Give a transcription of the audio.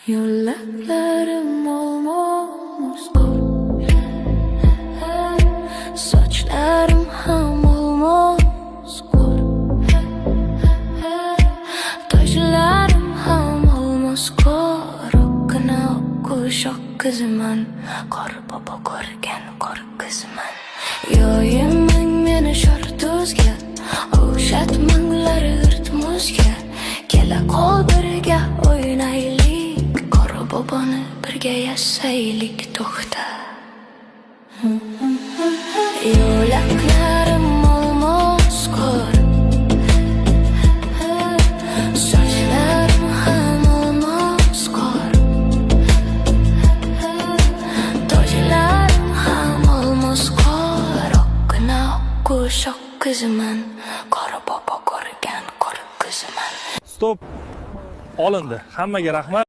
Yo'llaklarim olmos qor, sochlarim ham olmos qor, tojlarim ham olmos qor. Oqqina oqqush qiziman, qor bobo ko'rgan qor qiziman. Yo'yimang meni shor tuzga, o'shatmanglar g'irt muzga. Kela qol birga o'ynaylik, qor boboni birga yasaylik, to'xta. Yo'laklarim olmos qor, sochlarim ham olmos qor, tojlarim ham olmos qor. Oqqina oqqush qiziman, qor bobo ko'rgan qor qiziman. Stop. Olindi. Hammaga rahmat.